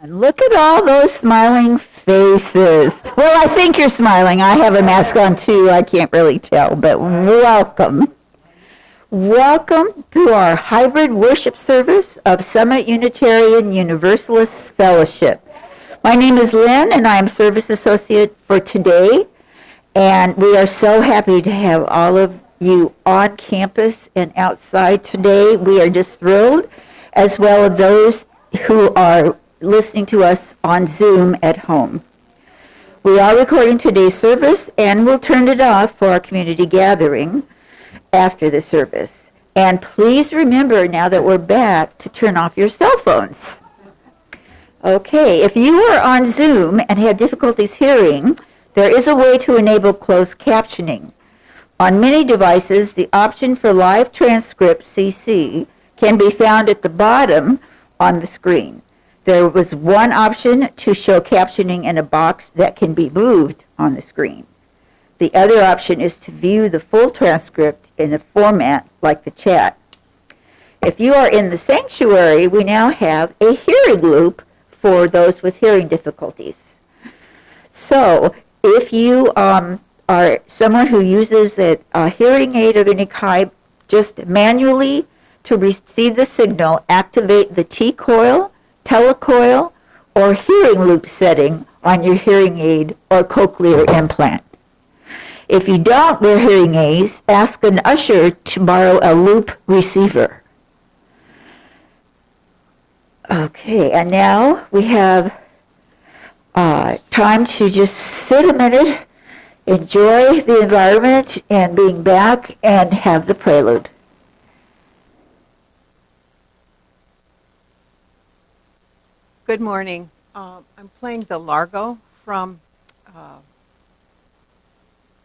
And look at all those smiling faces. Well, I think you're smiling. I have a mask on too. I can't really tell, but welcome. Welcome to our hybrid worship service of Summit Unitarian Universalist Fellowship. My name is Lynn, and I am Service Associate for today. And we are so happy to have all of you on campus and outside today. We are just thrilled, as well as those who are listening to us on Zoom at home. We are recording today's service, and we'll turn it off for our community gathering after the service. And please remember, now that we're back, to turn off your cell phones. Okay, if you are on Zoom and have difficulties hearing, there is a way to enable closed captioning. On many devices, the option for live transcript CC can be found at the bottom on the screen. There was one option to show captioning in a box that can be moved on the screen. The other option is to view the full transcript in a format like the chat. If you are in the sanctuary, we now have a hearing loop for those with hearing difficulties. So if you are someone who uses a hearing aid of any kind, just manually to receive the signal, activate the T-coil, telecoil, or hearing loop setting on your hearing aid or cochlear implant. If you don't wear hearing aids, ask an usher to borrow a loop receiver. Okay, and now we have time to just sit a minute, enjoy the environment and being back, and have the prelude. Good morning. I'm playing the Largo from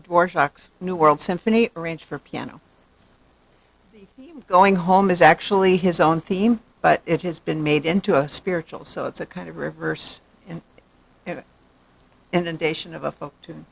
Dvorak's New World Symphony, arranged for piano. The theme, Going Home, is actually his own theme, but it has been made into a spiritual, so it's a kind of reverse inundation of a folk tune.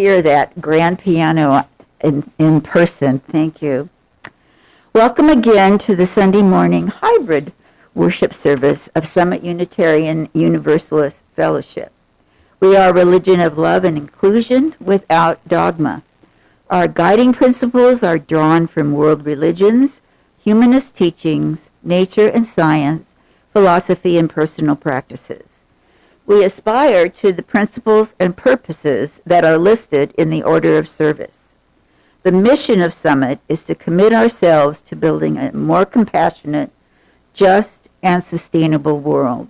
hear that grand piano in person. Thank you. Welcome again to the Sunday morning hybrid worship service of Summit Unitarian Universalist Fellowship. We are a religion of love and inclusion without dogma. Our guiding principles are drawn from world religions, humanist teachings, nature and science, philosophy, and personal practices. We aspire to the principles and purposes that are listed in the order of service. The mission of Summit is to commit ourselves to building a more compassionate, just, and sustainable world.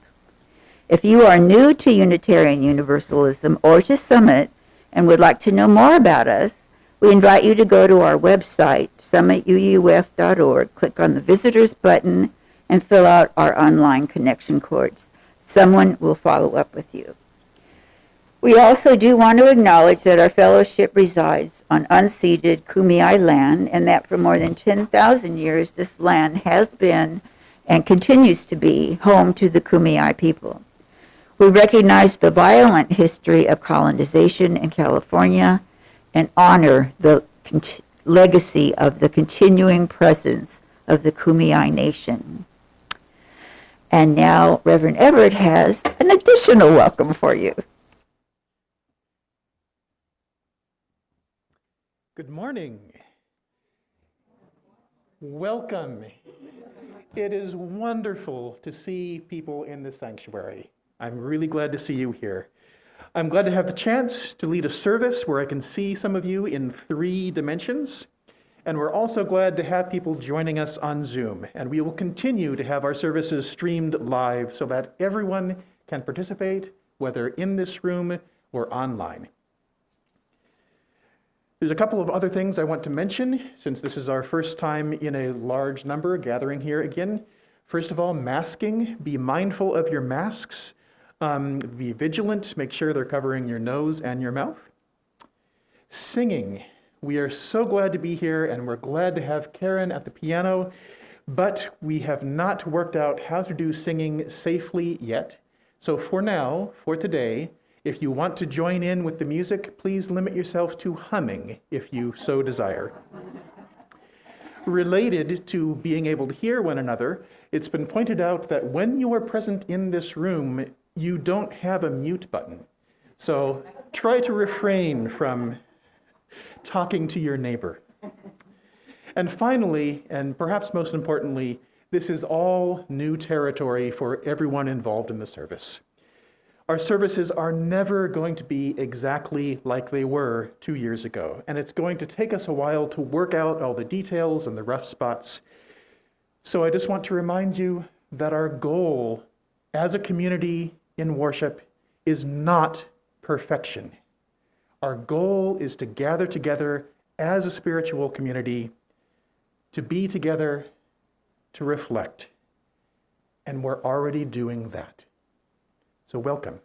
If you are new to Unitarian Universalism or to Summit and would like to know more about us, we invite you to go to our website, summituuf.org, click on the Visitors button, and fill out our online connection cards. Someone will follow up with you. We also do want to acknowledge that our fellowship resides on unceded Kumeyaay land, and that for more than 10,000 years this land has been and continues to be home to the Kumeyaay people. We recognize the violent history of colonization in California and honor the legacy of the continuing presence of the Kumeyaay Nation. And now Reverend Everett has an additional welcome for you. Good morning. Welcome. It is wonderful to see people in the sanctuary. I'm really glad to see you here. I'm glad to have the chance to lead a service where I can see some of you in 3 dimensions. And we're also glad to have people joining us on Zoom. And we will continue to have our services streamed live so that everyone can participate, whether in this room or online. There's a couple of other things I want to mention, since this is our first time in a large number gathering here again. First of all, masking. Be mindful of your masks. Be vigilant. Make sure they're covering your nose and your mouth. Singing. We are so glad to be here, and we're glad to have Karen at the piano, but we have not worked out how to do singing safely yet. So for now, for today, if you want to join in with the music, please limit yourself to humming if you so desire. Related to being able to hear one another, it's been pointed out that when you are present in this room, you don't have a mute button. So try to refrain from talking to your neighbor. And finally, and perhaps most importantly, this is all new territory for everyone involved in the service. Our services are never going to be exactly like they were 2 years ago, and it's going to take us a while to work out all the details and the rough spots. So I just want to remind you that our goal as a community in worship is not perfection. Our goal is to gather together as a spiritual community, to be together, to reflect. And we're already doing that. So welcome.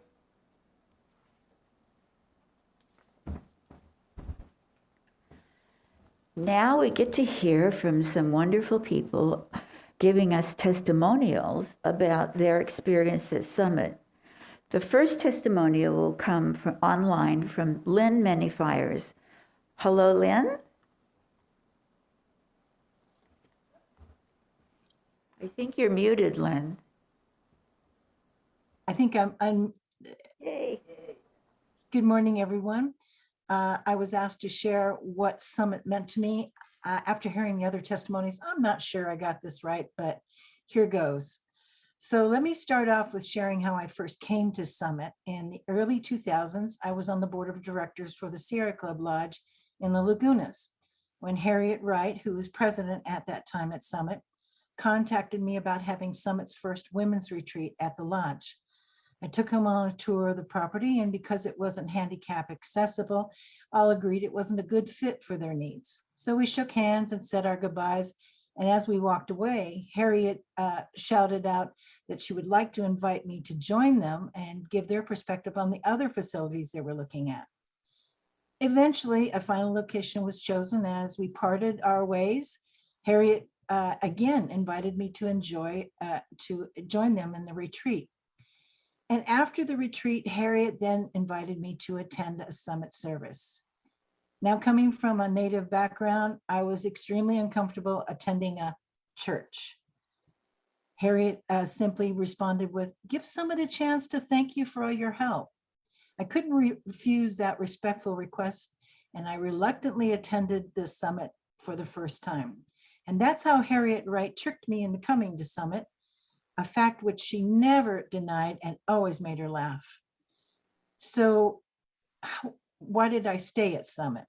Now we get to hear from some wonderful people giving us testimonials about their experience at Summit. The first testimonial will come from online from Lynn Manyfires. Hello, Lynn? I think you're muted, Lynn. I think I'm. Yay. Good morning, everyone. I was asked to share what Summit meant to me. After hearing the other testimonies, I'm not sure I got this right, but here goes. So let me start off with sharing how I first came to Summit. In the early 2000s, I was on the board of directors for the Sierra Club Lodge in the Lagunas, when Harriet Wright, who was president at that time at Summit, contacted me about having Summit's first women's retreat at the lodge. I took him on a tour of the property, and because it wasn't handicap accessible, all agreed it wasn't a good fit for their needs. So we shook hands and said our goodbyes. And as we walked away, Harriet shouted out that she would like to invite me to join them and give their perspective on the other facilities they were looking at. Eventually, a final location was chosen. As we parted our ways, Harriet again invited me to join them in the retreat. And after the retreat, Harriet then invited me to attend a Summit service. Now, coming from a Native background, I was extremely uncomfortable attending a church. Harriet simply responded with, "Give Summit a chance to thank you for all your help." I couldn't refuse that respectful request, and I reluctantly attended this summit for the first time. And that's how Harriet Wright tricked me into coming to Summit, a fact which she never denied and always made her laugh. So why did I stay at Summit?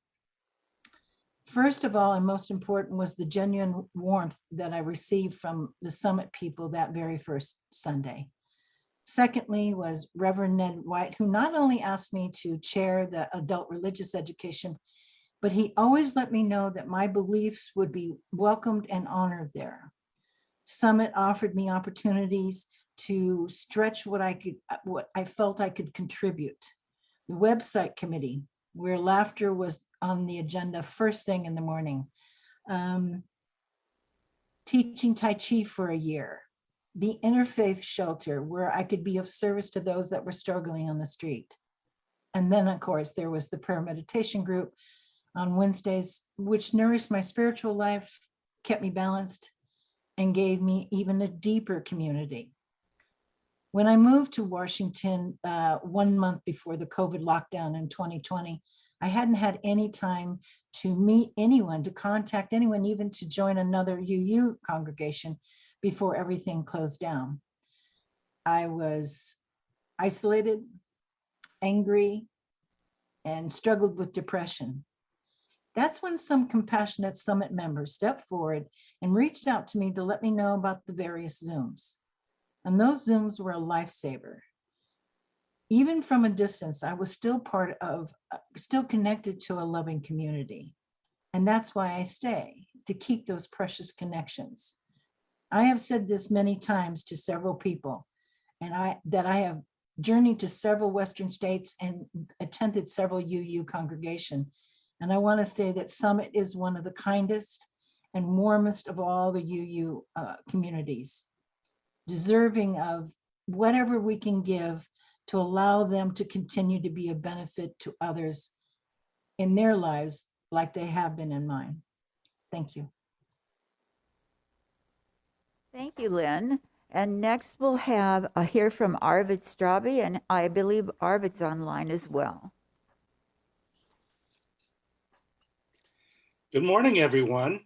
First of all, and most important, was the genuine warmth that I received from the Summit people that very first Sunday. Secondly was Reverend Ned White, who not only asked me to chair the adult religious education, but he always let me know that my beliefs would be welcomed and honored there. Summit offered me opportunities to stretch what I felt I could contribute. The website committee, where laughter was on the agenda first thing in the morning. Teaching Tai Chi for a year. The interfaith shelter, where I could be of service to those that were struggling on the street. And then, of course, there was the prayer meditation group on Wednesdays, which nourished my spiritual life, kept me balanced, and gave me even a deeper community. When I moved to Washington 1 month before the COVID lockdown in 2020, I hadn't had any time to meet anyone, to contact anyone, even to join another UU congregation before everything closed down. I was isolated, angry, and struggled with depression. That's when some compassionate Summit members stepped forward and reached out to me to let me know about the various Zooms. And those Zooms were a lifesaver. Even from a distance, I was still still connected to a loving community. And that's why I stay, to keep those precious connections. I have said this many times to several people, and that I have journeyed to several Western states and attended several UU congregations. And I want to say that Summit is one of the kindest and warmest of all the UU communities, deserving of whatever we can give to allow them to continue to be a benefit to others in their lives like they have been in mine. Thank you. Thank you, Lynn. And next we'll have hear from Arvid Straube, and I believe Arvid's online as well. Good morning, everyone.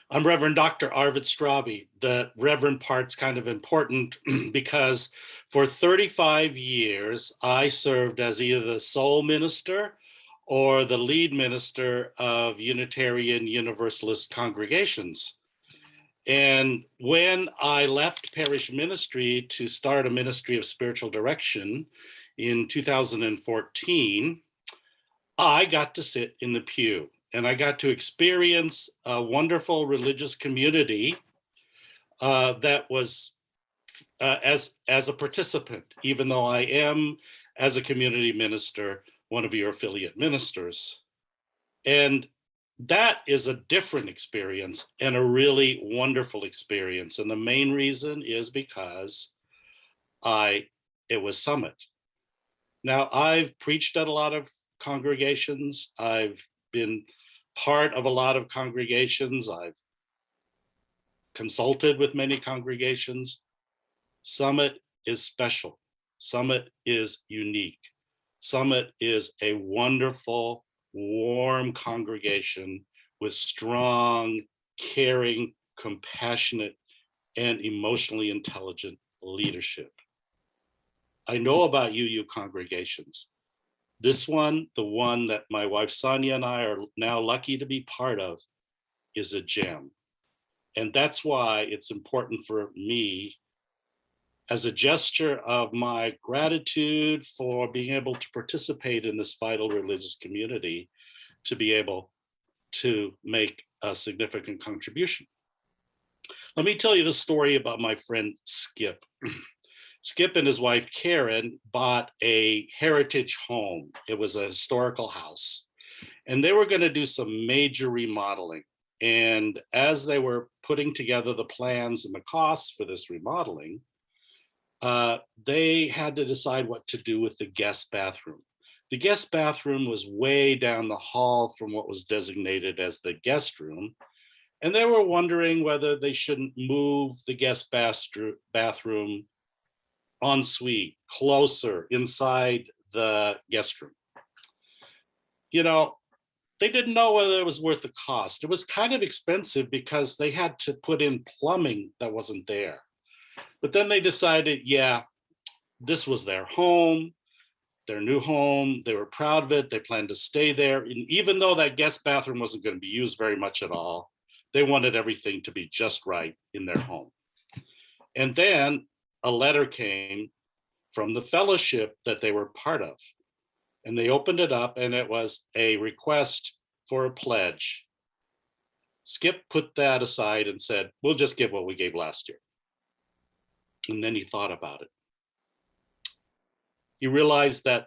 I'm Reverend Dr. Arvid Straube. The Reverend part's kind of important because for 35 years, I served as either the sole minister or the lead minister of Unitarian Universalist congregations. And when I left parish ministry to start a ministry of spiritual direction in 2014, I got to sit in the pew. And I got to experience a wonderful religious community that was as a participant, even though I am, as a community minister, one of your affiliate ministers. And that is a different experience and a really wonderful experience. And the main reason is because it was Summit. Now, I've preached at a lot of congregations. I've been part of a lot of congregations. I've consulted with many congregations. Summit is special. Summit is unique. Summit is a wonderful, warm congregation with strong, caring, compassionate, and emotionally intelligent leadership. I know about UU congregations. This one, the one that my wife Sonia and I are now lucky to be part of, is a gem. And that's why it's important for me, as a gesture of my gratitude for being able to participate in this vital religious community, to be able to make a significant contribution. Let me tell you the story about my friend Skip. Skip and his wife Karen bought a heritage home. It was a historical house, and they were going to do some major remodeling. And as they were putting together the plans and the costs for this remodeling, they had to decide what to do with the guest bathroom. The guest bathroom was way down the hall from what was designated as the guest room. And they were wondering whether they shouldn't move the guest bathroom ensuite closer inside the guest room. You know, they didn't know whether it was worth the cost. It was kind of expensive because they had to put in plumbing that wasn't there. But then they decided, yeah, this was their home, their new home. They were proud of it. They planned to stay there. And even though that guest bathroom wasn't going to be used very much at all, they wanted everything to be just right in their home. And then a letter came from the fellowship that they were part of. And they opened it up and it was a request for a pledge. Skip put that aside and said, we'll just give what we gave last year. And then he thought about it. He realized that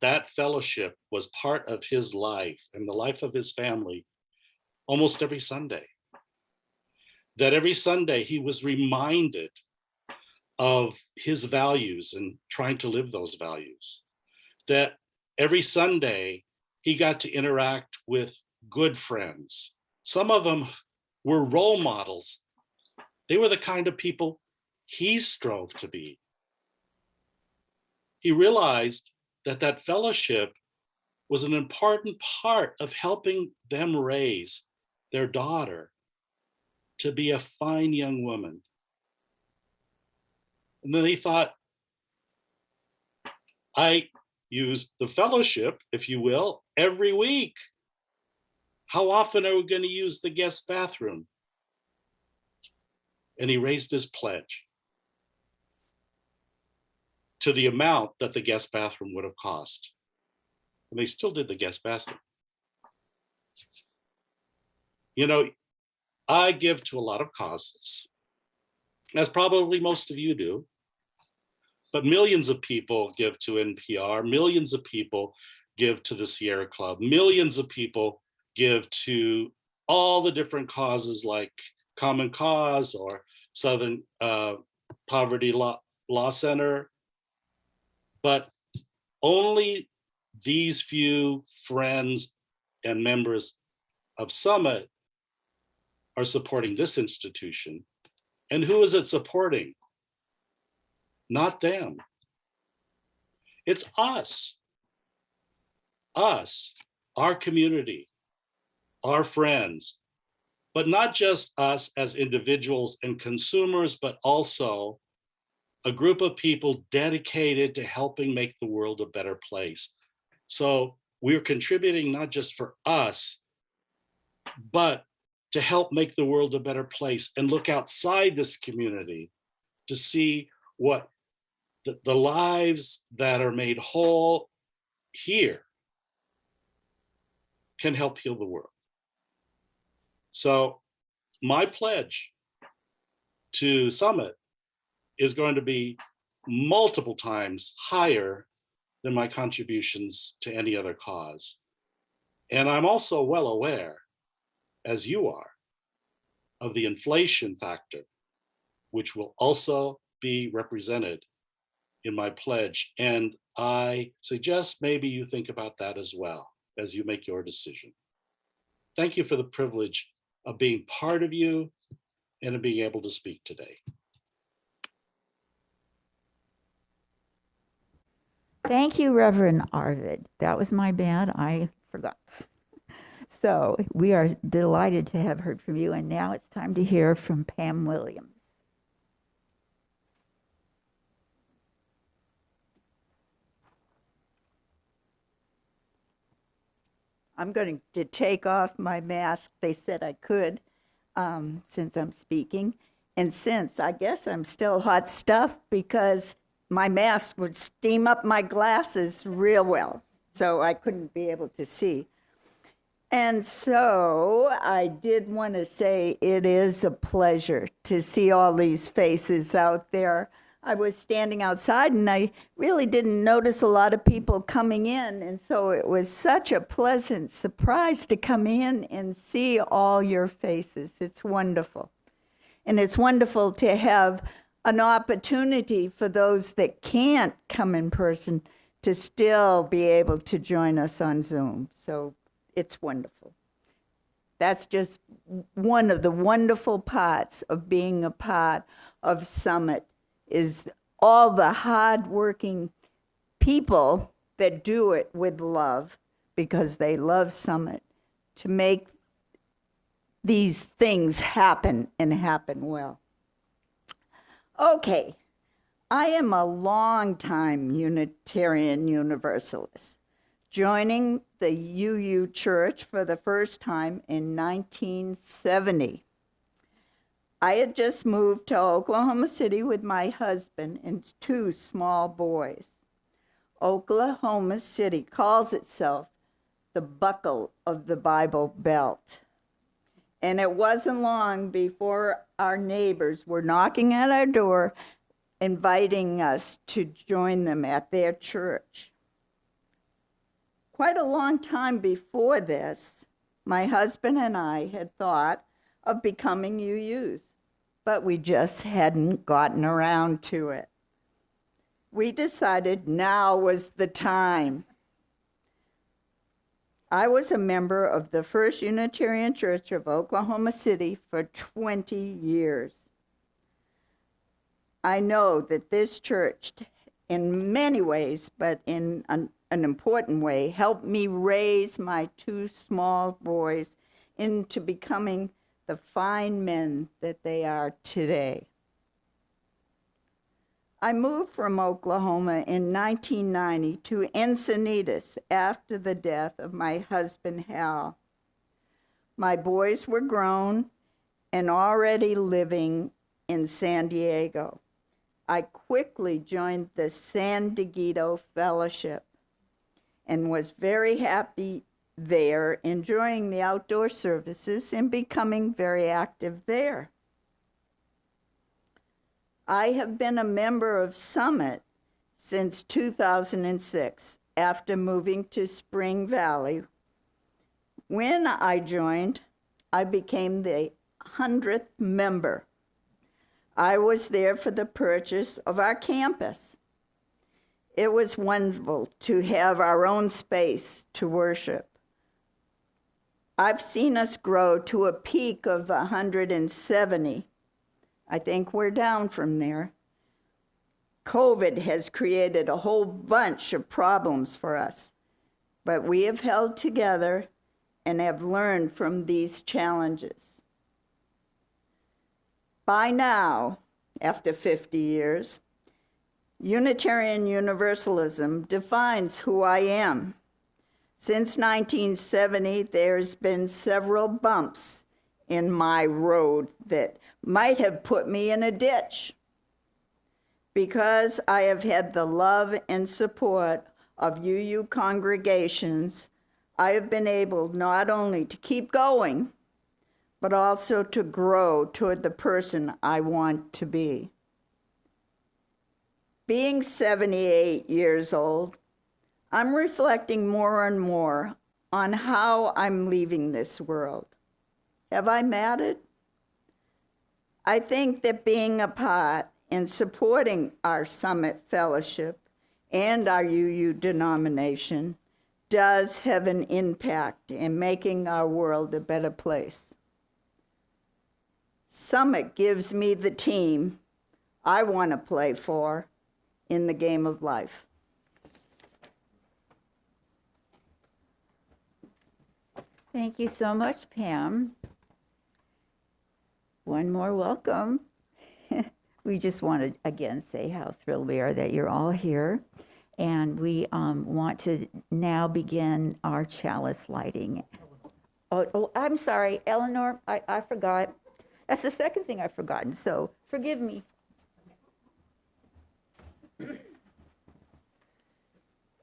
that fellowship was part of his life and the life of his family almost every Sunday. That every Sunday he was reminded of his values and trying to live those values. That every Sunday he got to interact with good friends. Some of them were role models. They were the kind of people he strove to be. He realized that that fellowship was an important part of helping them raise their daughter to be a fine young woman. And then he thought, I use the fellowship, if you will, every week. How often are we going to use the guest bathroom? And he raised his pledge to the amount that the guest bathroom would have cost. And they still did the guest bathroom. You know, I give to a lot of causes, as probably most of you do, but millions of people give to NPR, millions of people give to the Sierra Club, millions of people give to all the different causes like Common Cause or Southern Poverty Law Center, but only these few friends and members of Summit are supporting this institution. And who is it supporting? Not them. It's us, our community, our friends, but not just us as individuals and consumers, but also a group of people dedicated to helping make the world a better place. So we're contributing not just for us, but to help make the world a better place and look outside this community to see what the lives that are made whole here can help heal the world. So my pledge to Summit is going to be multiple times higher than my contributions to any other cause. And I'm also well aware, as you are, of the inflation factor, which will also be represented in my pledge. And I suggest maybe you think about that as well as you make your decision. Thank you for the privilege of being part of you and of being able to speak today. Thank you, Reverend Arvid. That was my bad. I forgot. So we are delighted to have heard from you. And now it's time to hear from Pam Williams. I'm going to take off my mask. They said I could since I'm speaking. And since I guess I'm still hot stuff because my mask would steam up my glasses real well, so I couldn't be able to see. And so I did want to say it is a pleasure to see all these faces out there. I was standing outside and I really didn't notice a lot of people coming in. And so it was such a pleasant surprise to come in and see all your faces. It's wonderful. And it's wonderful to have an opportunity for those that can't come in person to still be able to join us on Zoom. So it's wonderful. That's just one of the wonderful parts of being a part of Summit, is all the hardworking people that do it with love, because they love Summit, to make these things happen and happen well. Okay, I am a longtime Unitarian Universalist, joining the UU Church for the first time in 1970. I had just moved to Oklahoma City with my husband and 2 small boys. Oklahoma City calls itself the buckle of the Bible Belt. And it wasn't long before our neighbors were knocking at our door, inviting us to join them at their church. Quite a long time before this, my husband and I had thought of becoming UUs, but we just hadn't gotten around to it. We decided now was the time. I was a member of the First Unitarian Church of Oklahoma City for 20 years. I know that this church, in many ways, but in an important way, helped me raise my 2 small boys into becoming the fine men that they are today. I moved from Oklahoma in 1990 to Encinitas after the death of my husband, Howe. My boys were grown and already living in San Diego. I quickly joined the San Diego Fellowship and was very happy there, enjoying the outdoor services and becoming very active there. I have been a member of Summit since 2006, after moving to Spring Valley. When I joined, I became the 100th member. I was there for the purchase of our campus. It was wonderful to have our own space to worship. I've seen us grow to a peak of 170. I think we're down from there. COVID has created a whole bunch of problems for us, but we have held together and have learned from these challenges. By now, after 50 years, Unitarian Universalism defines who I am. Since 1970, there's been several bumps in my road that might have put me in a ditch. Because I have had the love and support of UU congregations, I have been able not only to keep going, but also to grow toward the person I want to be. Being 78 years old, I'm reflecting more and more on how I'm leaving this world. Have I mattered? I think that being a part and supporting our Summit Fellowship and our UU denomination does have an impact in making our world a better place. Summit gives me the team I want to play for in the game of life. Thank you so much, Pam. One more welcome. We just want to again say how thrilled we are that you're all here. And we want to now begin our chalice lighting. Oh, I'm sorry, Eleanor, I forgot. That's the second thing I've forgotten, so forgive me.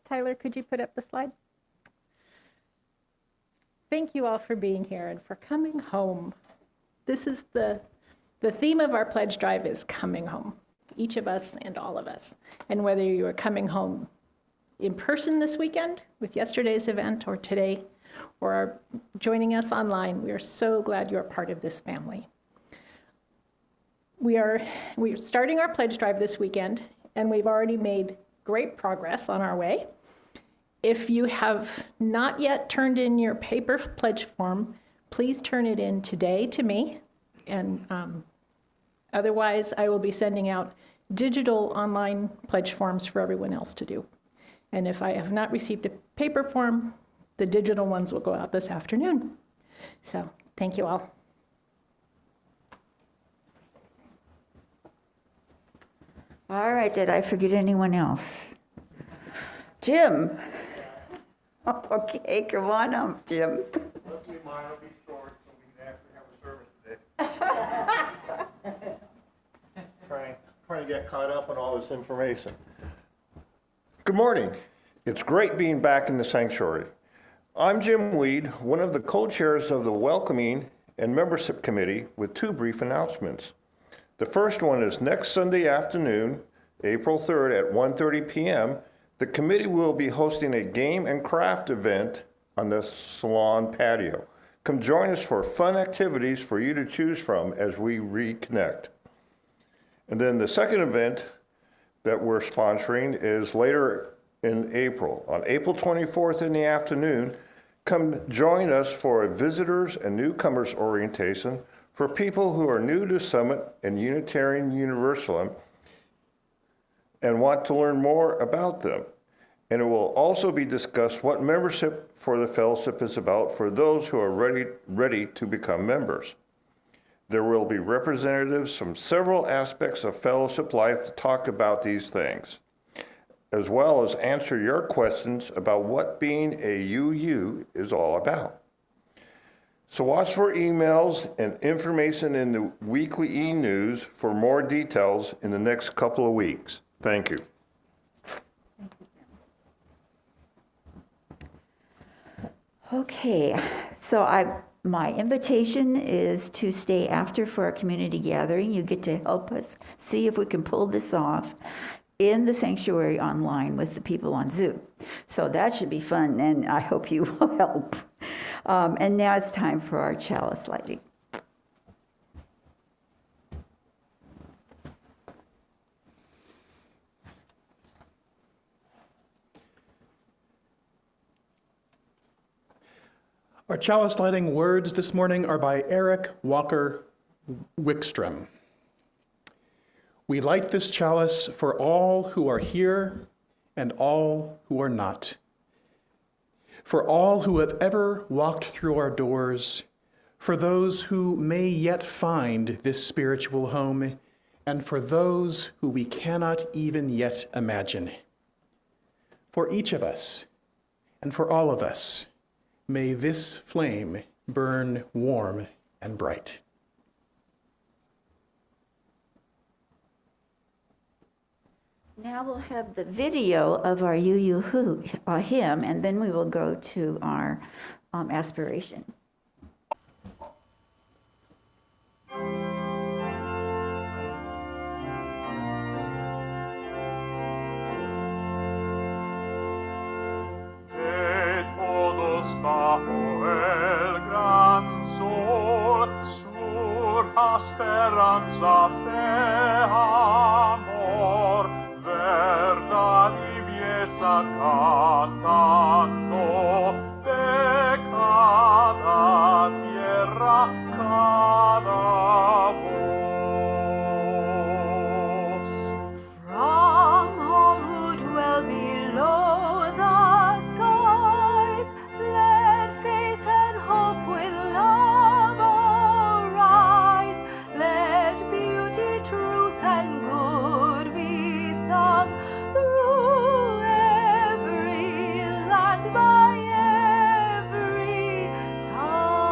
Tyler, could you put up the slide? Thank you all for being here and for coming home. This is the theme of our pledge drive is coming home, each of us and all of us. And whether you are coming home in person this weekend with yesterday's event or today, or are joining us online, we are so glad you're part of this family. We are starting our pledge drive this weekend, and we've already made great progress on our way. If you have not yet turned in your paper pledge form, please turn it in today to me. And otherwise, I will be sending out digital online pledge forms for everyone else to do. And if I have not received a paper form, the digital ones will go out this afternoon. So thank you all. All right, did I forget anyone else? Jim? Okay, come on up, Jim. Hopefully mine will be short so we can actually have a service today. Trying to get caught up on all this information. Good morning. It's great being back in the sanctuary. I'm Jim Weed, one of the co-chairs of the Welcoming and Membership Committee, with two brief announcements. The first one is next Sunday afternoon, April 3rd at 1:30 p.m., the committee will be hosting a game and craft event on the salon patio. Come join us for fun activities for you to choose from as we reconnect. And then the second event that we're sponsoring is later in April. On April 24th in the afternoon, come join us for a visitors and newcomers orientation for people who are new to Summit and Unitarian Universalism and want to learn more about them. And it will also be discussed what membership for the fellowship is about for those who are ready to become members. There will be representatives from several aspects of fellowship life to talk about these things, as well as answer your questions about what being a UU is all about. So watch for emails and information in the weekly e-news for more details in the next couple of weeks. Thank you. Okay, so my invitation is to stay after for our community gathering. You get to help us see if we can pull this off in the sanctuary online with the people on Zoom. So that should be fun, and I hope you will help. And now it's time for our chalice lighting. Our chalice lighting words this morning are by Eric Walker Wickstrom. We light this chalice for all who are here and all who are not. For all who have ever walked through our doors, for those who may yet find this spiritual home, and for those who we cannot even yet imagine. For each of us, and for all of us, may this flame burn warm and bright. Now we'll have the video of our UU hymn, and then we will go to our aspiration. Bajo el gran sol, sur esperanza, fe, amor, verdad y belleza cantando de cada tierra, cada voz. From all who dwell below the skies, let faith and hope with love arise. Let beauty, truth, and good be sung through every land, by every tongue.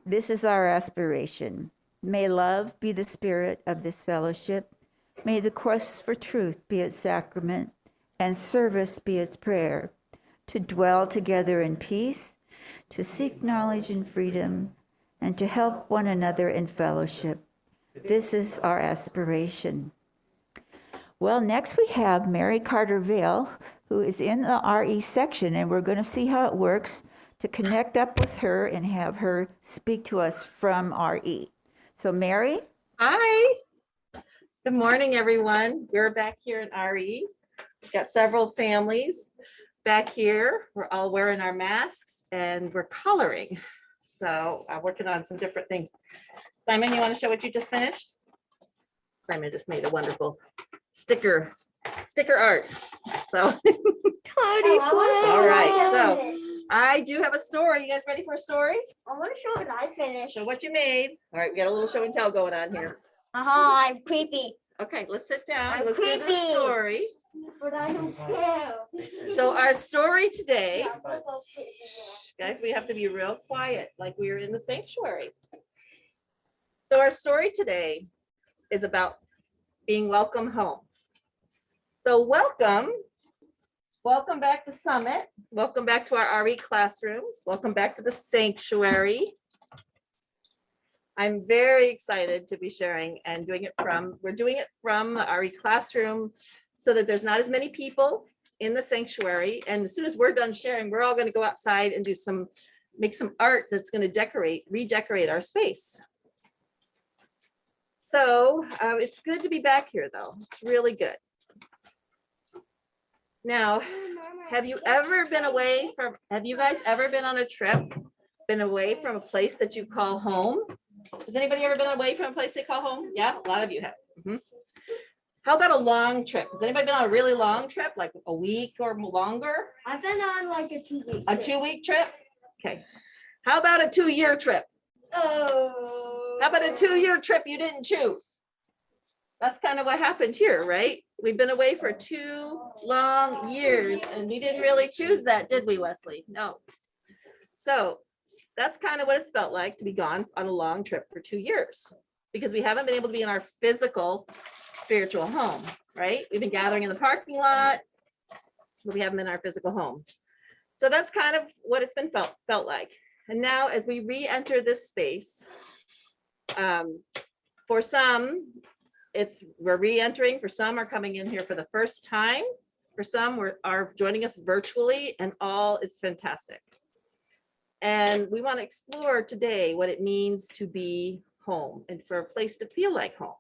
This is our aspiration. May love be the spirit of this fellowship. May the quest for truth be its sacrament, and service be its prayer. To dwell together in peace, to seek knowledge and freedom, and to help one another in fellowship. This is our aspiration. Well, next we have Mary Carter Vale, who is in the RE section, and we're going to see how it works to connect up with her and have her speak to us from RE. So Mary? Hi. Good morning, everyone. We're back here in RE. We've got several families back here. We're all wearing our masks and we're coloring. So I'm working on some different things. Simon, you want to show what you just finished? Simon just made a wonderful sticker art. So, all right. So I do have a story. You guys ready for a story? I want to show what I finished. Show what you made. All right, we got a little show and tell going on here. I'm creepy, Okay, let's sit down. I'm Let's do the creepy. story. but I don't care. So our story today, guys, we have to be real quiet, like we were in the sanctuary. So our story today is about being welcome home. So welcome back to Summit. Welcome back to our RE classrooms. Welcome back to the sanctuary. I'm very excited to be sharing and we're doing it from the RE classroom so that there's not as many people in the sanctuary. And as soon as we're done sharing, we're all going to go outside and make some art that's going to redecorate our space. So it's good to be back here though. It's really good. Now, have you guys ever been on a trip, been away from a place that you call home? Has anybody ever been away from a place they call home? Yeah, a lot of you have. Mhm. How about a long trip? Has anybody been on a really long trip, like a week or longer? I've been on like a 2-week. A 2-week trip? Okay. How about a 2-year trip? Oh. How about a 2-year trip you didn't choose? That's kind of what happened here, right? We've been away for 2 long years and we didn't really choose that, did we, Wesley? No. So that's kind of what it's felt like to be gone on a long trip for 2 years because we haven't been able to be in our physical spiritual home, right? We've been gathering in the parking lot, but we haven't been in our physical home. So that's kind of what it's been felt like. And now as we re-enter this space, for some, we're re-entering, for some are coming in here for the first time, for some are joining us virtually, and all is fantastic. And we want to explore today what it means to be home and for a place to feel like home.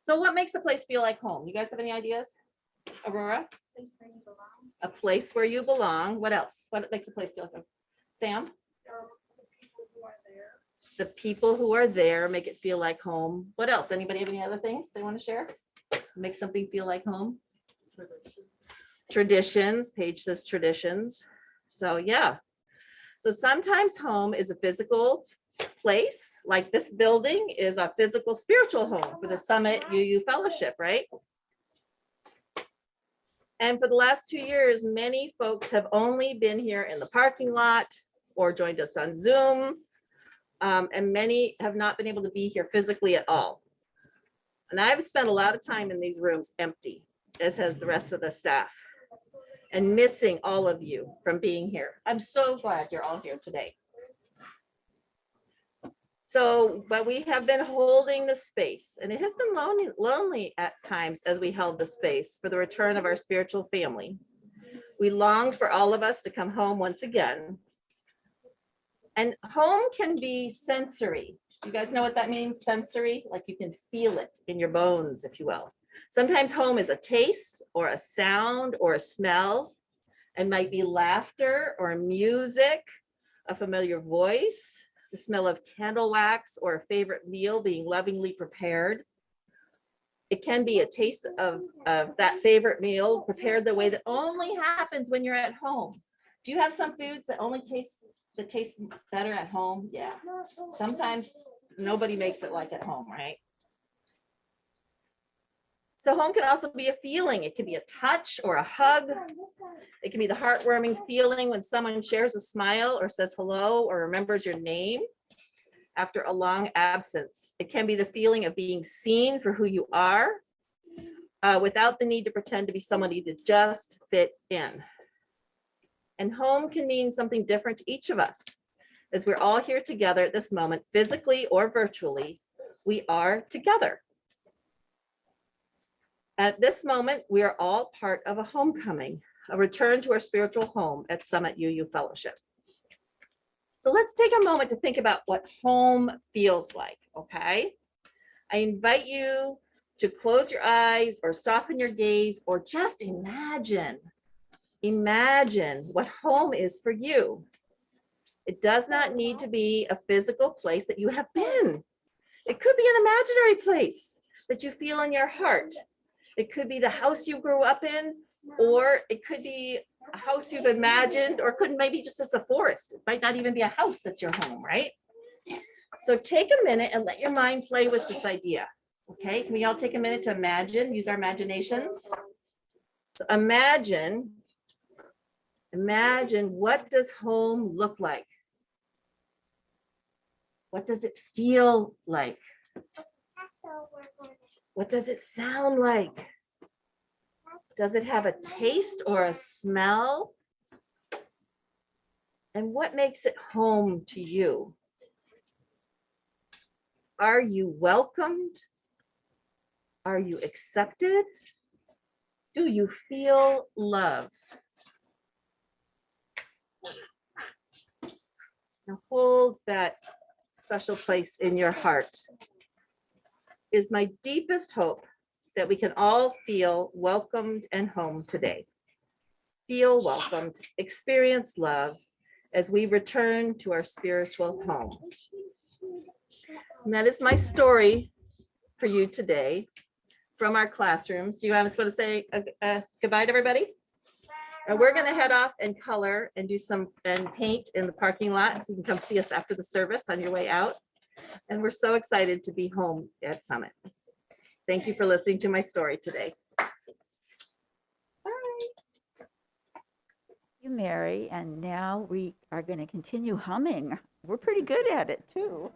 So what makes a place feel like home? You guys have any ideas? Aurora? A place where you belong. What else? What makes a place feel like home? Sam? The people who are there make it feel like home. What else? Anybody have any other things they want to share? Make something feel like home? Traditions. Paige says traditions. So yeah. So sometimes home is a physical place, like this building is a physical spiritual home for the Summit UU Fellowship, right? And for the last 2 years, many folks have only been here in the parking lot or joined us on Zoom. And many have not been able to be here physically at all. And I've spent a lot of time in these rooms empty, as has the rest of the staff, and missing all of you from being here. I'm so glad you're all here today. So, but we have been holding the space, and it has been lonely at times as we held the space for the return of our spiritual family. We longed for all of us to come home once again. And home can be sensory. You guys know what that means, sensory? Like you can feel it in your bones, if you will. Sometimes home is a taste or a sound or a smell. It might be laughter or music, a familiar voice, the smell of candle wax or a favorite meal being lovingly prepared. It can be a taste of that favorite meal prepared the way that only happens when you're at home. Do you have some foods that only taste better at home? Yeah. Sometimes nobody makes it like at home, right? So home can also be a feeling. It can be a touch or a hug. It can be the heartwarming feeling when someone shares a smile or says hello or remembers your name after a long absence. It can be the feeling of being seen for who you are without the need to pretend to be somebody to just fit in. And home can mean something different to each of us. As we're all here together at this moment, physically or virtually, we are together. At this moment, we are all part of a homecoming, a return to our spiritual home at Summit UU Fellowship. So let's take a moment to think about what home feels like, okay? I invite you to close your eyes or soften your gaze or just imagine what home is for you. It does not need to be a physical place that you have been. It could be an imaginary place that you feel in your heart. It could be the house you grew up in, or it could be a house you've imagined, or could maybe just it's a forest. It might not even be a house that's your home, right? So take a minute and let your mind play with this idea. Okay, can we all take a minute to imagine, use our imaginations? So imagine what does home look like? What does it feel like? What does it sound like? Does it have a taste or a smell? And what makes it home to you? Are you welcomed? Are you accepted? Do you feel love? Now hold that special place in your heart. It is my deepest hope that we can all feel welcomed and home today. Feel welcomed, experience love as we return to our spiritual home. And that is my story for you today from our classrooms. Do you want to say goodbye to everybody? And we're going to head off and color and do some and paint in the parking lot. So you can come see us after the service on your way out. And we're so excited to be home at Summit. Thank you for listening to my story today. Thank you, Mary. And now we are going to continue humming. We're pretty good at it, too.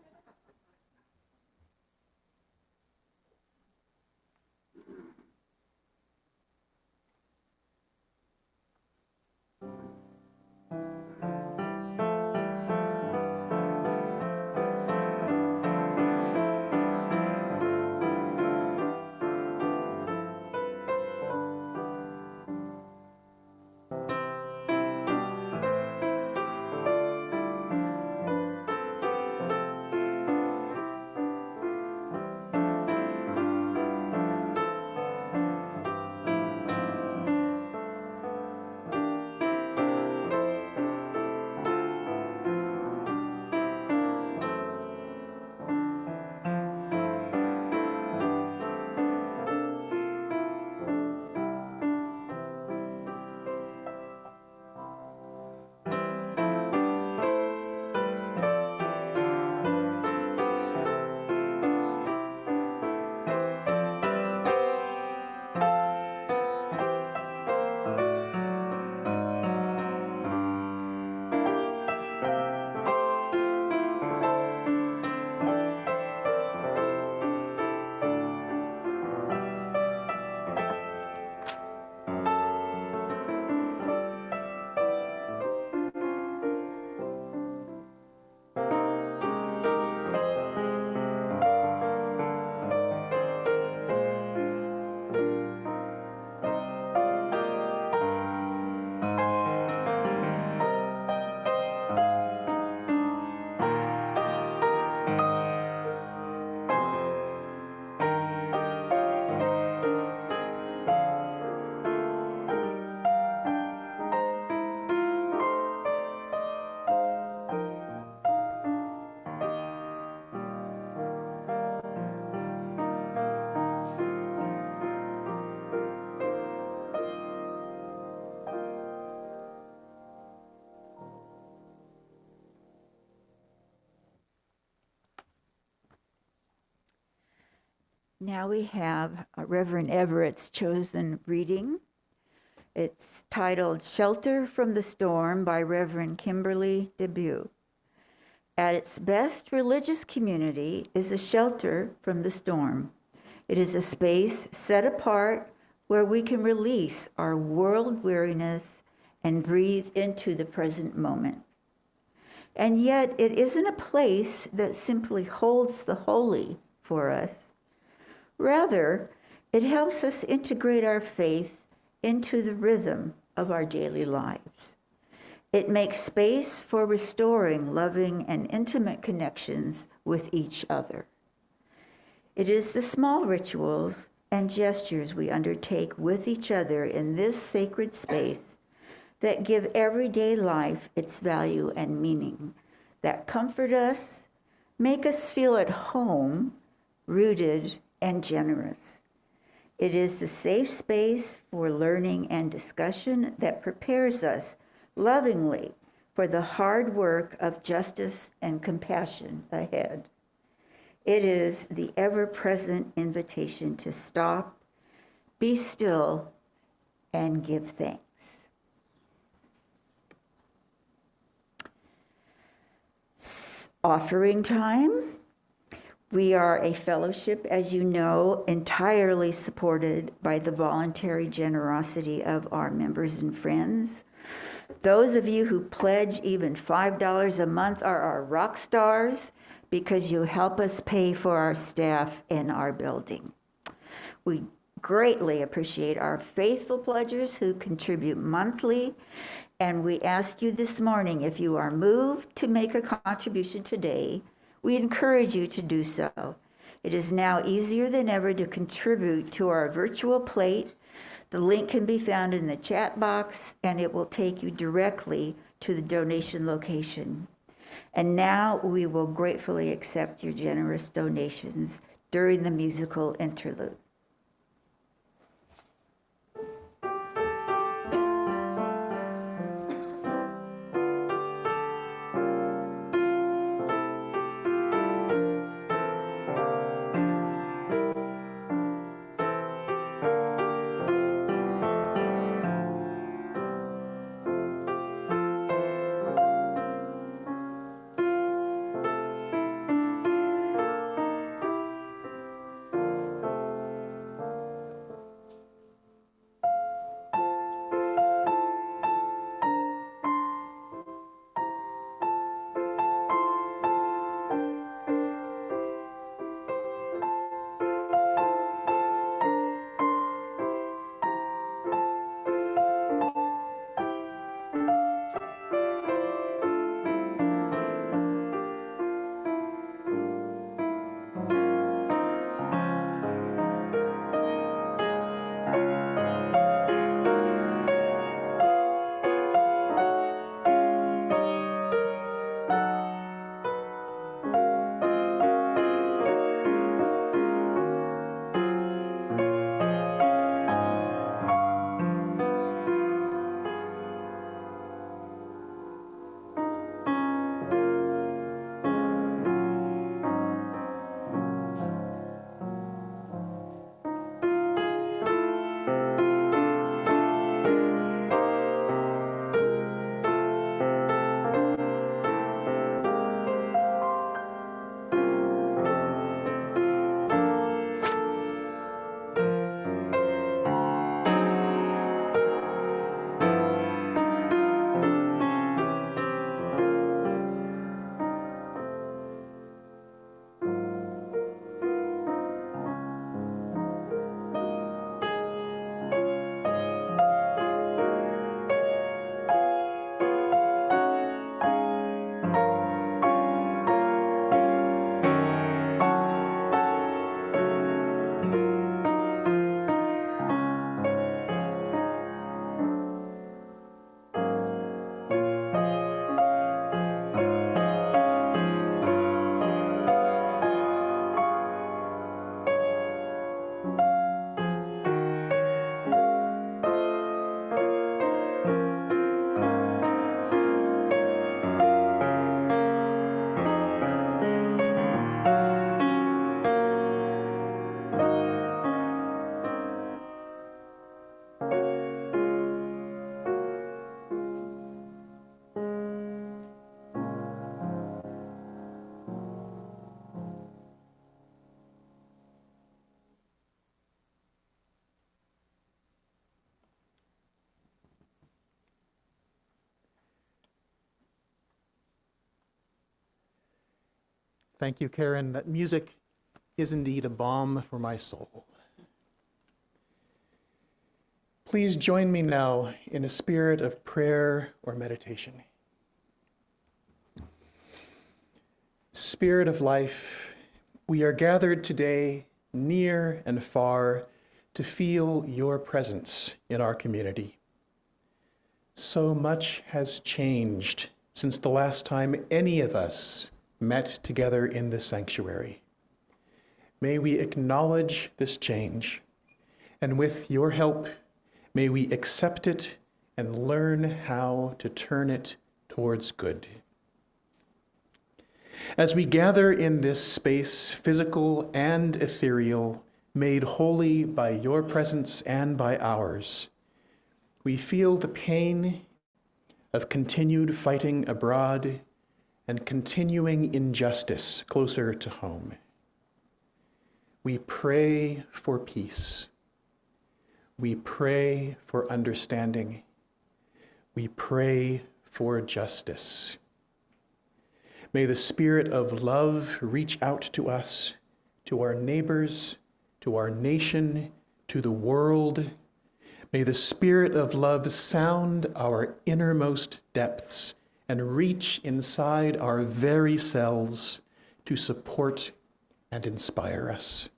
Now we have Reverend Everett's chosen reading. It's titled Shelter from the Storm by Reverend Kimberly DeBeau. At its best, religious community is a shelter from the storm. It is a space set apart where we can release our world weariness and breathe into the present moment. And yet, it isn't a place that simply holds the holy for us. Rather, it helps us integrate our faith into the rhythm of our daily lives. It makes space for restoring loving and intimate connections with each other. It is the small rituals and gestures we undertake with each other in this sacred space that give everyday life its value and meaning, that comfort us, make us feel at home, rooted, and generous. It is the safe space for learning and discussion that prepares us lovingly for the hard work of justice and compassion ahead. It is the ever-present invitation to stop, be still, and give thanks. Offering time. We are a fellowship, as you know, entirely supported by the voluntary generosity of our members and friends. Those of you who pledge even $5 a month are our rock stars because you help us pay for our staff in our building. We greatly appreciate our faithful pledgers who contribute monthly, and we ask you this morning, if you are moved to make a contribution today, we encourage you to do so. It is now easier than ever to contribute to our virtual plate. The link can be found in the chat box, and it will take you directly to the donation location. And now we will gratefully accept your generous donations during the musical interlude. Thank you, Karen. That music is indeed a balm for my soul. Please join me now in a spirit of prayer or meditation. Spirit of life, we are gathered today near and far to feel your presence in our community. So much has changed since the last time any of us met together in this sanctuary. May we acknowledge this change, and with your help, may we accept it and learn how to turn it towards good. As we gather in this space, physical and ethereal, made holy by your presence and by ours, we feel the pain of continued fighting abroad and continuing injustice closer to home. We pray for peace. We pray for understanding. We pray for justice. May the spirit of love reach out to us, to our neighbors, to our nation, to the world. May the spirit of love sound our innermost depths and reach inside our very selves to support and inspire us.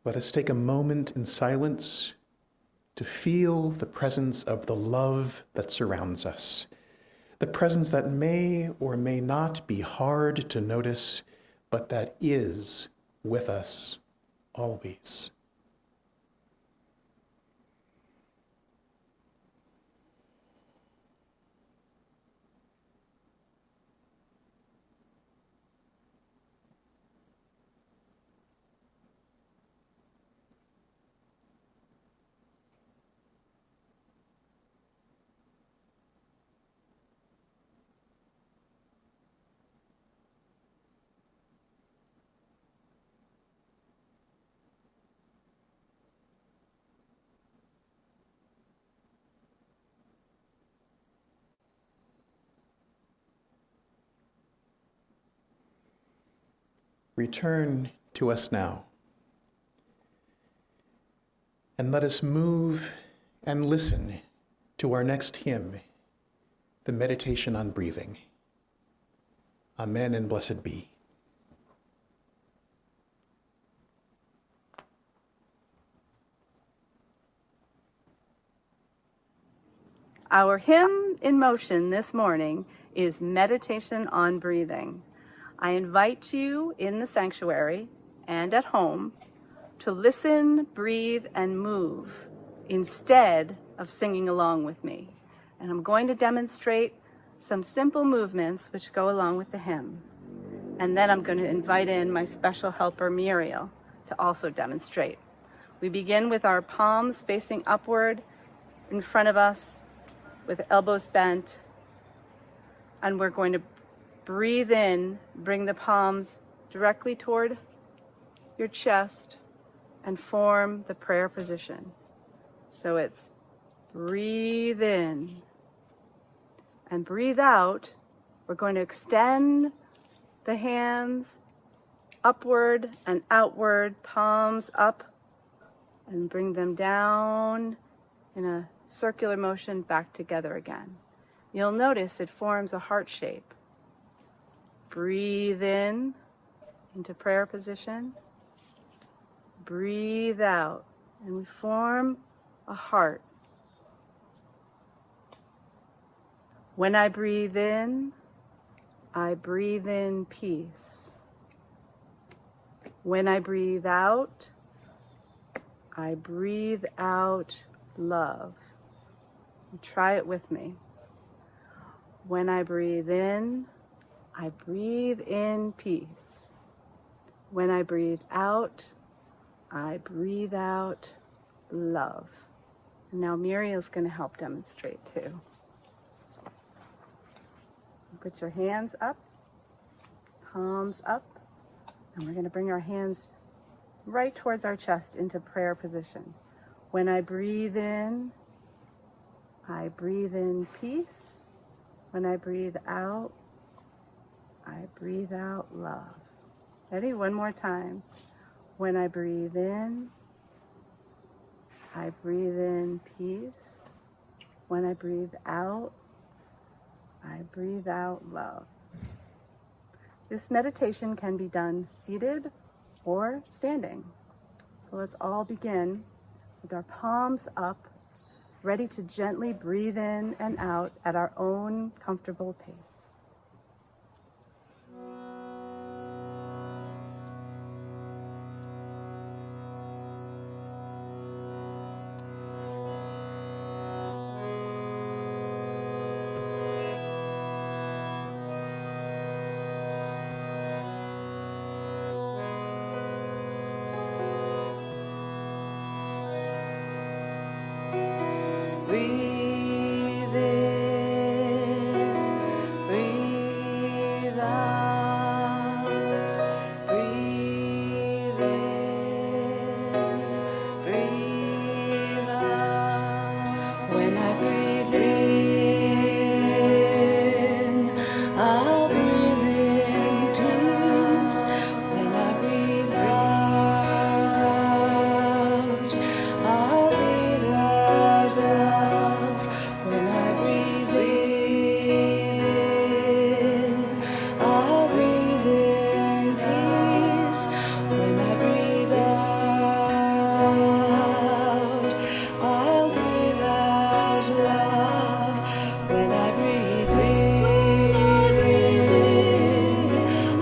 Let us take a moment in silence to feel the presence of the love that surrounds us, the presence that may or may not be hard to notice, but that is with us always. Return to us now, and let us move and listen to our next hymn, the meditation on breathing. Amen and blessed be. Our hymn in motion this morning is Meditation on Breathing. I invite you in the sanctuary and at home to listen, breathe, and move instead of singing along with me. And I'm going to demonstrate some simple movements which go along with the hymn. And then I'm going to invite in my special helper, Muriel, to also demonstrate. We begin with our palms facing upward in front of us with elbows bent. And we're going to breathe in, bring the palms directly toward your chest and form the prayer position. So it's breathe in and breathe out. We're going to extend the hands upward and outward, palms up, and bring them down in a circular motion back together again. You'll notice it forms a heart shape. Breathe in into prayer position. Breathe out, and we form a heart. When I breathe in peace. When I breathe out love. Try it with me. When I breathe in peace. When I breathe out love. And now Muriel's going to help demonstrate too. Put your hands up, palms up, and we're going to bring our hands right towards our chest into prayer position. When I breathe in peace. When I breathe out love. Ready? One more time. When I breathe in I breathe in peace. When I breathe out love. This meditation can be done seated or standing. So let's all begin with our palms up, ready to gently breathe in and out at our own comfortable pace. Breathe in, breathe out, breathe in, breathe out. When I breathe in, I'll breathe in peace. When I breathe out, I'll breathe out love. When I breathe in, I'll breathe in peace. When I breathe out, I'll breathe out love. When I breathe in,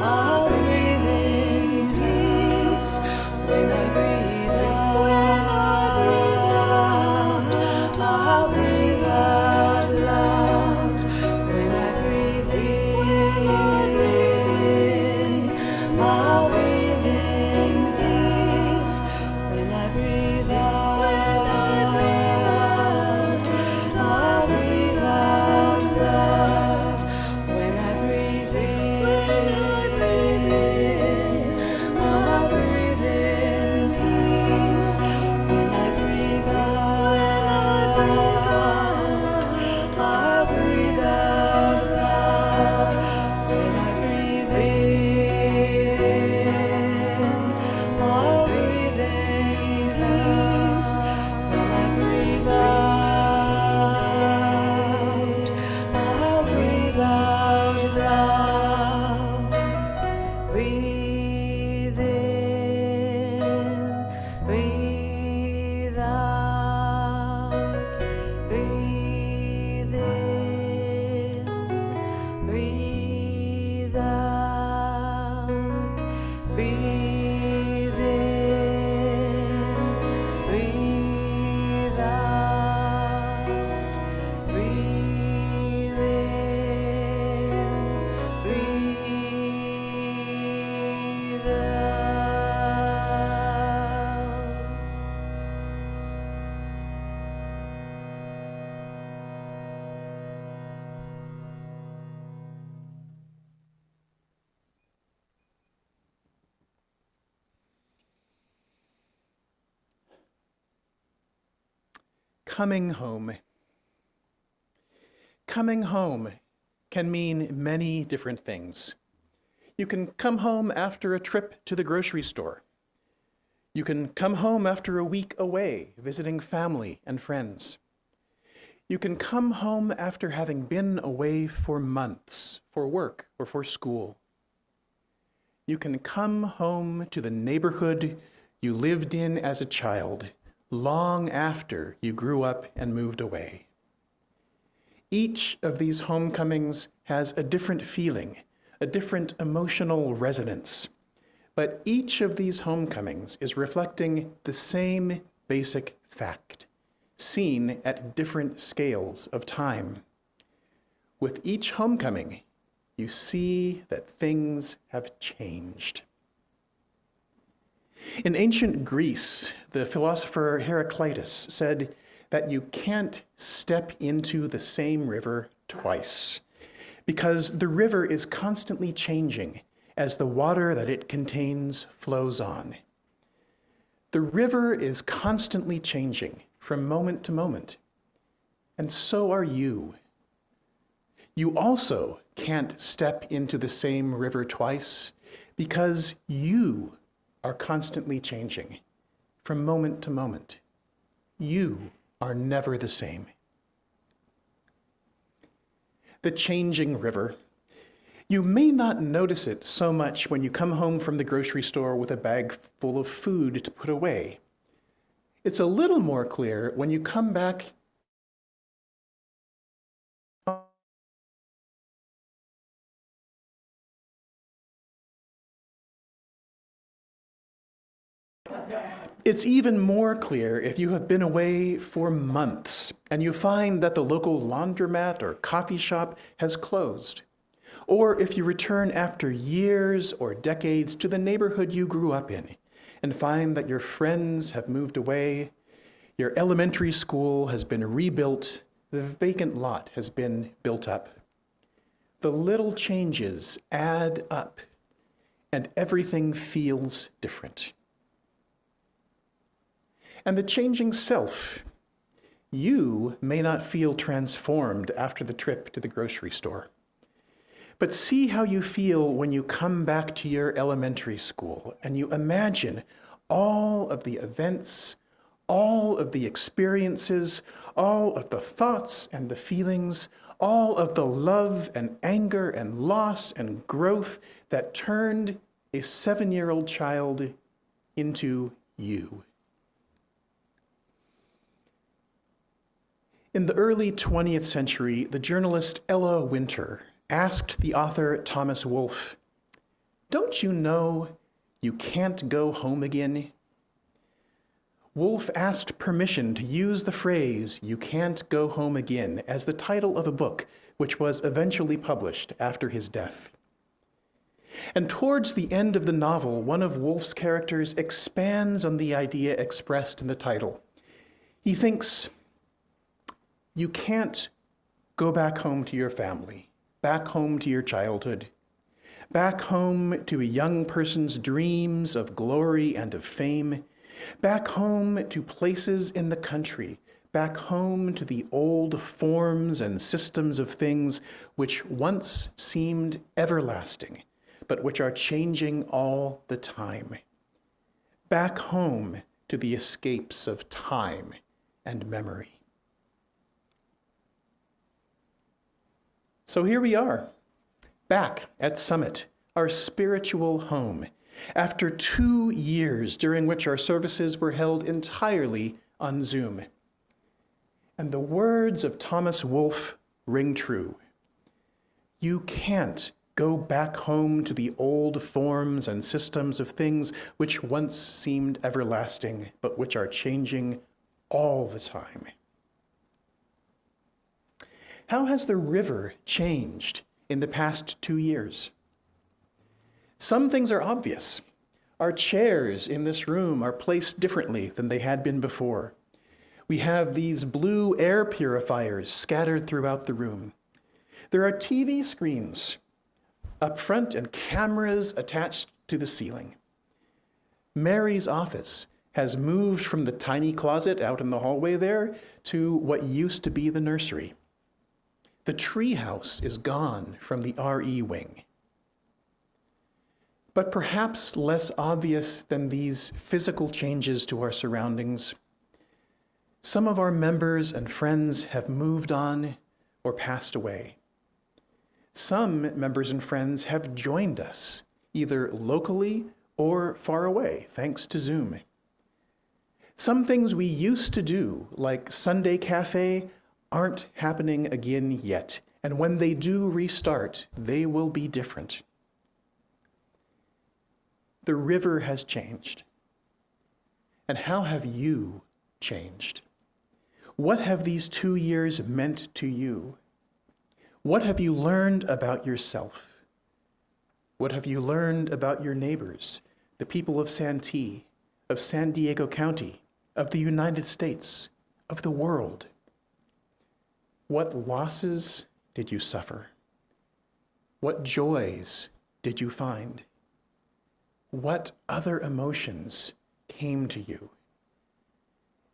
I'll breathe in peace. When I breathe out, I'll breathe out love. When I breathe in, I'll breathe in peace. When I breathe out, I'll breathe out love. When I breathe in, I'll breathe in peace. When I breathe out, I'll breathe out love. When I breathe in, I'll breathe in peace. When I breathe out, I'll breathe out love. Breathe in, breathe out, breathe in, breathe out, breathe in, breathe out, breathe in, breathe out. Coming home. Coming home can mean many different things. You can come home after a trip to the grocery store. You can come home after a week away, visiting family and friends. You can come home after having been away for months, for work or for school. You can come home to the neighborhood you lived in as a child, long after you grew up and moved away. Each of these homecomings has a different feeling, a different emotional resonance. But each of these homecomings is reflecting the same basic fact, seen at different scales of time. With each homecoming, you see that things have changed. In ancient Greece, the philosopher Heraclitus said that you can't step into the same river twice, because the river is constantly changing as the water that it contains flows on. The river is constantly changing from moment to moment, and so are you. You also can't step into the same river twice because you are constantly changing from moment to moment. You are never the same. The changing river. You may not notice it so much when you come home from the grocery store with a bag full of food to put away. It's a little more clear when you come back It's even more clear if you have been away for months and you find that the local laundromat or coffee shop has closed. Or if you return after years or decades to the neighborhood you grew up in and find that your friends have moved away, your elementary school has been rebuilt, the vacant lot has been built up. The little changes add up and everything feels different. And the changing self. You may not feel transformed after the trip to the grocery store. But see how you feel when you come back to your elementary school and you imagine all of the events, all of the experiences, all of the thoughts and the feelings, all of the love and anger and loss and growth that turned a 7-year-old child into you. In the early 20th century, the journalist Ella Winter asked the author Thomas Wolfe, "Don't you know you can't go home again?" Wolfe asked permission to use the phrase, "you can't go home again," as the title of a book which was eventually published after his death. And towards the end of the novel, one of Wolfe's characters expands on the idea expressed in the title. He thinks, you can't go back home to your family, back home to your childhood, back home to a young person's dreams of glory and of fame, back home to places in the country, back home to the old forms and systems of things which once seemed everlasting, but which are changing all the time. Back home to the escapes of time and memory. So here we are, back at Summit, our spiritual home, after 2 years during which our services were held entirely on Zoom. And the words of Thomas Wolfe ring true. You can't go back home to the old forms and systems of things which once seemed everlasting, but which are changing all the time. How has the river changed in the past 2 years? Some things are obvious. Our chairs in this room are placed differently than they had been before. We have these blue air purifiers scattered throughout the room. There are TV screens up front and cameras attached to the ceiling. Mary's office has moved from the tiny closet out in the hallway there to what used to be the nursery. The treehouse is gone from the RE wing. But perhaps less obvious than these physical changes to our surroundings, some of our members and friends have moved on or passed away. Some members and friends have joined us, either locally or far away, thanks to Zoom. Some things we used to do, like Sunday Cafe, aren't happening again yet, and when they do restart, they will be different. The river has changed. And how have you changed? What have these 2 years meant to you? What have you learned about yourself? What have you learned about your neighbors, the people of Santee, of San Diego County, of the United States, of the world? What losses did you suffer? What joys did you find? What other emotions came to you?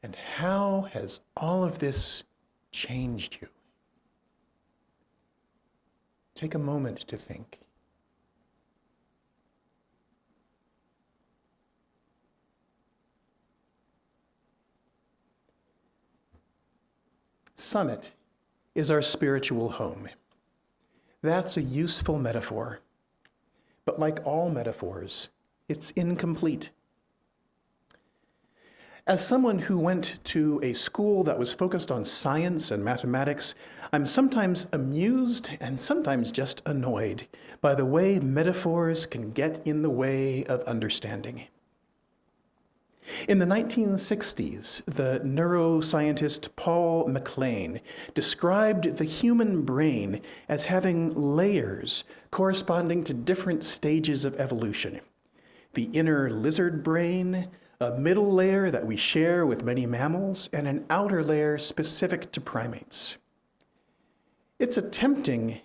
And how has all of this changed you? Take a moment to think. summit is our spiritual home. That's a useful metaphor. But like all metaphors, it's incomplete. As someone who went to a school that was focused on science and mathematics, I'm sometimes amused and sometimes just annoyed by the way metaphors can get in the way of understanding. In the 1960s, the neuroscientist Paul MacLean described the human brain as having layers corresponding to different stages of evolution. The inner lizard brain, a middle layer that we share with many mammals, and an outer layer specific to primates. It's a tempting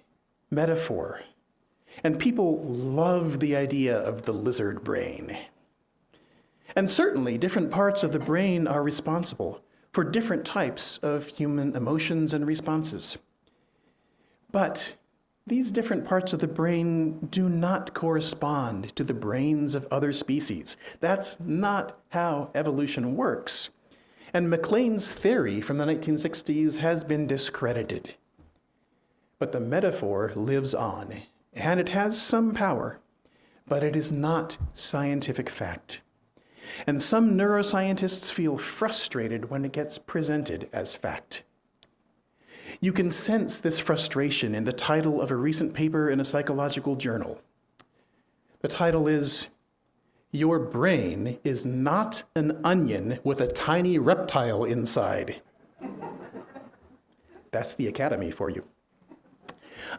metaphor, and people love the idea of the lizard brain. And certainly, different parts of the brain are responsible for different types of human emotions and responses. But these different parts of the brain do not correspond to the brains of other species. That's not how evolution works. And MacLean's theory from the 1960s has been discredited. But the metaphor lives on, and it has some power, but it is not scientific fact. And some neuroscientists feel frustrated when it gets presented as fact. You can sense this frustration in the title of a recent paper in a psychological journal. The title is, "Your Brain is Not an Onion with a Tiny Reptile Inside." That's the Academy for you.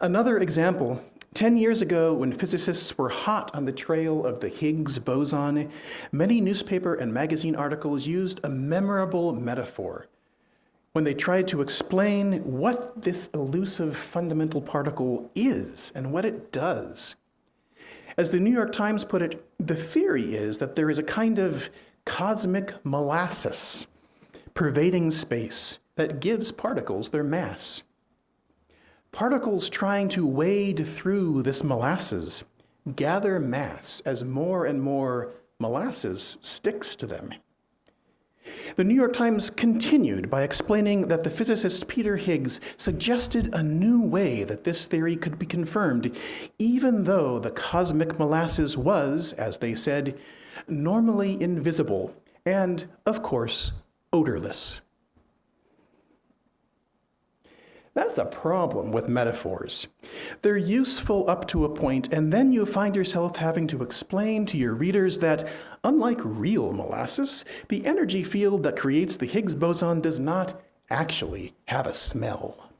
Another example, 10 years ago, when physicists were hot on the trail of the Higgs boson, many newspaper and magazine articles used a memorable metaphor when they tried to explain what this elusive fundamental particle is and what it does. As the New York Times put it, the theory is that there is a kind of cosmic molasses pervading space that gives particles their mass. Particles trying to wade through this molasses gather mass as more and more molasses sticks to them. The New York Times continued by explaining that the physicist Peter Higgs suggested a new way that this theory could be confirmed, even though the cosmic molasses was, as they said, normally invisible and, of course, odorless. That's a problem with metaphors. They're useful up to a point, and then you find yourself having to explain to your readers that, unlike real molasses, the energy field that creates the Higgs boson does not actually have a smell.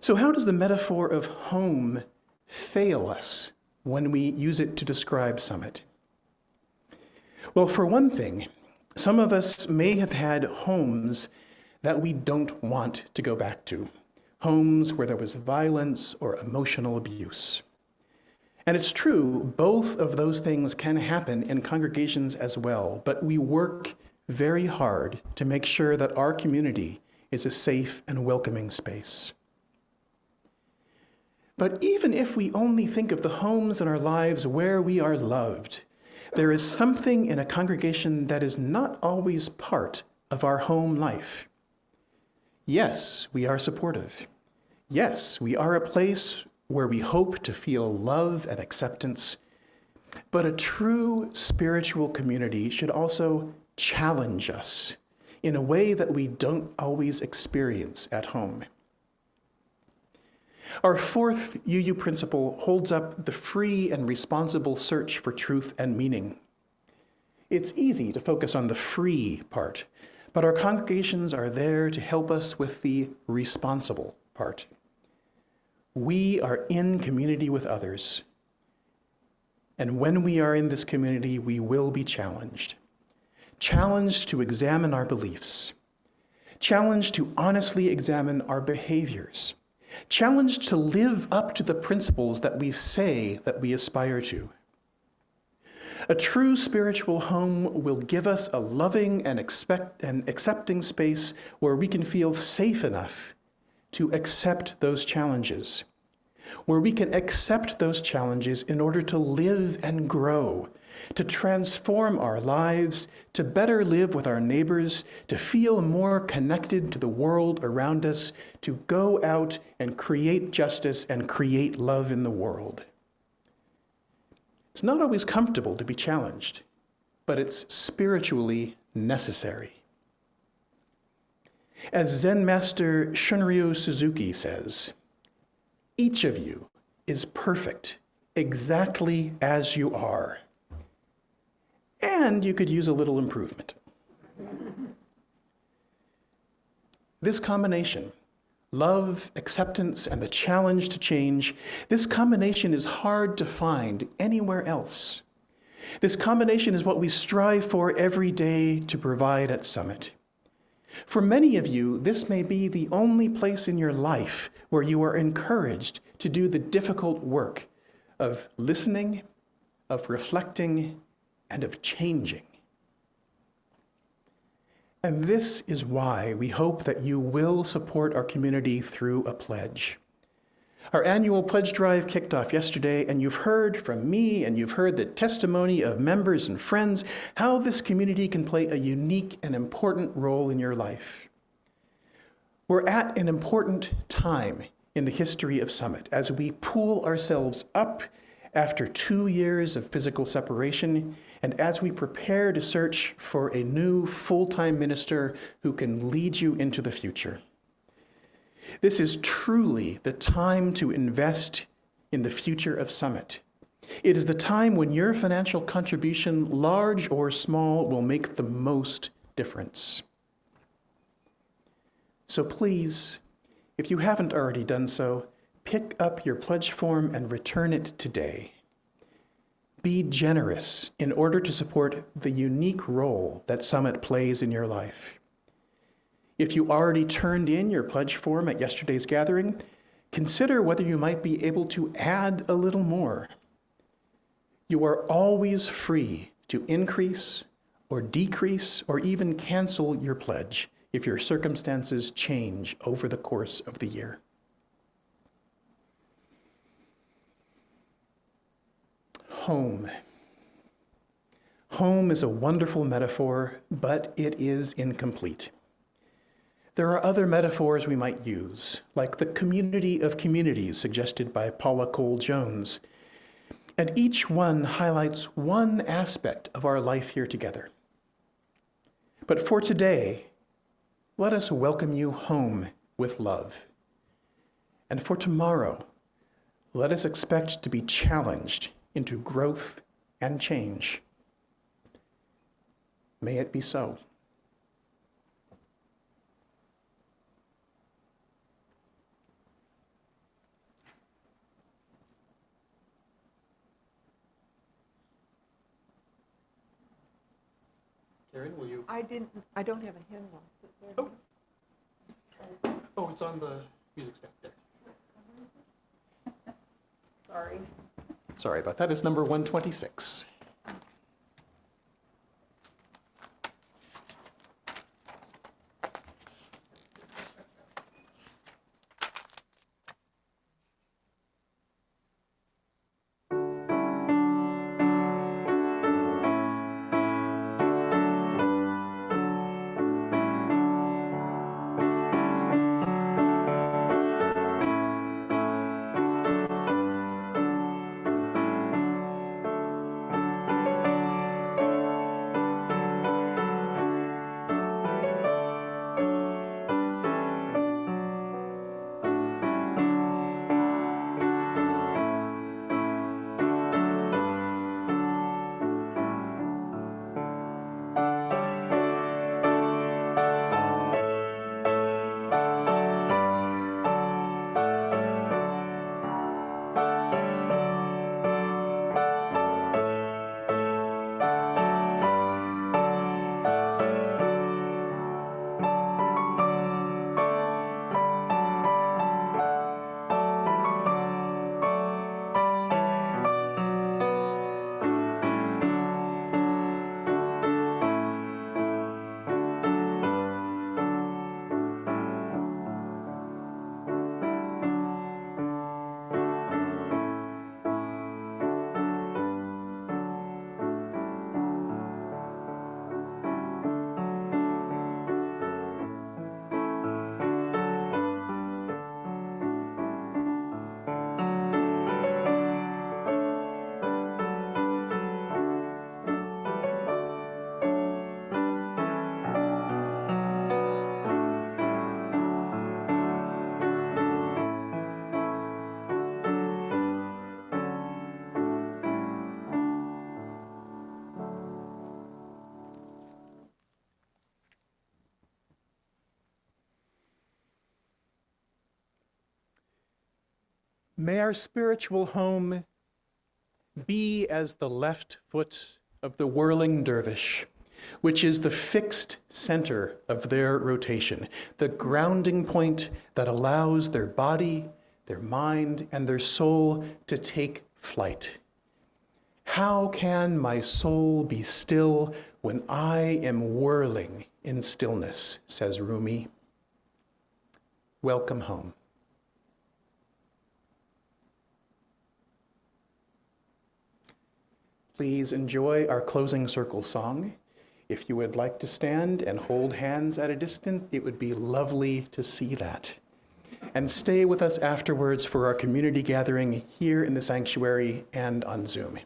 So how does the metaphor of home fail us when we use it to describe Summit? Well, for one thing, some of us may have had homes that we don't want to go back to, homes where there was violence or emotional abuse. And it's true, both of those things can happen in congregations as well, but we work very hard to make sure that our community is a safe and welcoming space. But even if we only think of the homes in our lives where we are loved, there is something in a congregation that is not always part of our home life. Yes, we are supportive. Yes, we are a place where we hope to feel love and acceptance. But a true spiritual community should also challenge us in a way that we don't always experience at home. Our fourth UU principle holds up the free and responsible search for truth and meaning. It's easy to focus on the free part, but our congregations are there to help us with the responsible part. We are in community with others. And when we are in this community, we will be challenged. Challenged to examine our beliefs. Challenged to honestly examine our behaviors. Challenged to live up to the principles that we say that we aspire to. A true spiritual home will give us a loving and accepting space where we can feel safe enough to accept those challenges, where we can accept those challenges in order to live and grow, to transform our lives, to better live with our neighbors, to feel more connected to the world around us, to go out and create justice and create love in the world. It's not always comfortable to be challenged, but it's spiritually necessary. As Zen master Shunryu Suzuki says, each of you is perfect exactly as you are. And you could use a little improvement. This combination, love, acceptance, and the challenge to change, this combination is hard to find anywhere else. This combination is what we strive for every day to provide at Summit. For many of you, this may be the only place in your life where you are encouraged to do the difficult work of listening, of reflecting, and of changing. And this is why we hope that you will support our community through a pledge. Our annual pledge drive kicked off yesterday, and you've heard from me and you've heard the testimony of members and friends how this community can play a unique and important role in your life. We're at an important time in the history of Summit as we pull ourselves up after 2 years of physical separation, and as we prepare to search for a new full-time minister who can lead you into the future. This is truly the time to invest in the future of Summit. It is the time when your financial contribution, large or small, will make the most difference. So please, if you haven't already done so, pick up your pledge form and return it today. Be generous in order to support the unique role that Summit plays in your life. If you already turned in your pledge form at yesterday's gathering, consider whether you might be able to add a little more. You are always free to increase or decrease or even cancel your pledge if your circumstances change over the course of the year. Home. Home is a wonderful metaphor, but it is incomplete. There are other metaphors we might use, like the community of communities suggested by Paula Cole-Jones, and each one highlights one aspect of our life here together. But for today, let us welcome you home with love. And for tomorrow, let us expect to be challenged into growth and change. May it be so. Karen, will you? I don't have a hymnal. Oh, it's on the music stack there. Sorry. Sorry about that. It's number 126. May our spiritual home be as the left foot of the whirling dervish, which is the fixed center of their rotation, the grounding point that allows their body, their mind, and their soul to take flight. How can my soul be still when I am whirling in stillness, says Rumi. Welcome home. Please enjoy our closing circle song. If you would like to stand and hold hands at a distance, it would be lovely to see that. And stay with us afterwards for our community gathering here in the sanctuary and on Zoom.